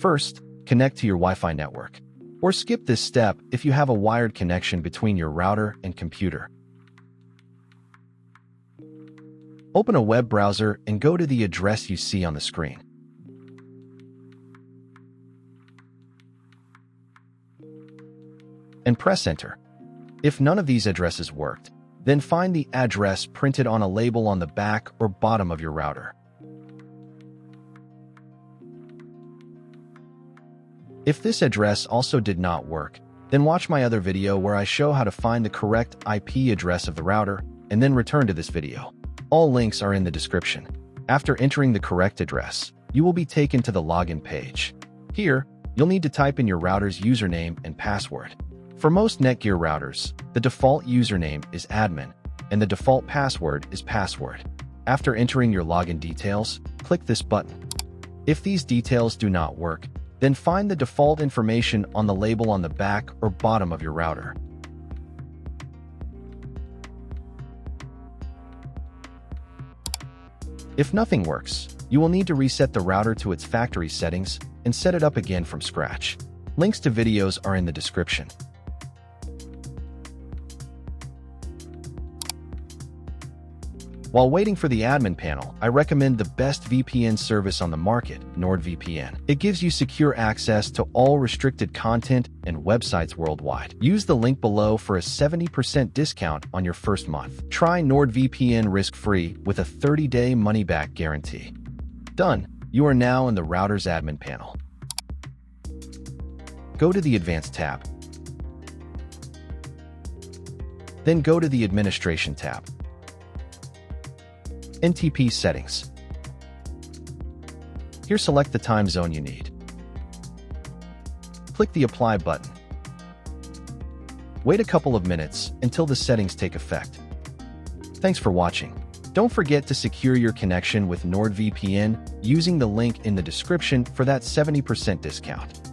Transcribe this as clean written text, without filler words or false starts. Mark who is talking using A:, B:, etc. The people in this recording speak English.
A: First, connect to your Wi-Fi network. Or skip this step if you have a wired connection between your router and computer. Open a web browser and go to the address you see on the screen. And press Enter. If none of these addresses worked, then find the address printed on a label on the back or bottom of your router. If this address also did not work, then watch my other video where I show how to find the correct IP address of the router and then return to this video. All links are in the description. After entering the correct address, you will be taken to the login page. Here, you'll need to type in your router's username and password. For most NETGEAR routers, the default username is admin, and the default password is password. After entering your login details, click this button. If these details do not work, then find the default information on the label on the back or bottom of your router. If nothing works, you will need to reset the router to its factory settings and set it up again from scratch. Links to videos are in the description. While waiting for the admin panel, I recommend the best VPN service on the market, NordVPN. It gives you secure access to all restricted content and websites worldwide. Use the link below for a 70% discount on your first month. Try NordVPN risk-free with a 30-day money-back guarantee. Done. You are now in the router's admin panel. Go to the Advanced tab. Then go to the Administration tab. NTP Settings. Here select the time zone you need. Click the Apply button. Wait a couple of minutes until the settings take effect. Thanks for watching. Don't forget to secure your connection with NordVPN using the link in the description for that 70% discount.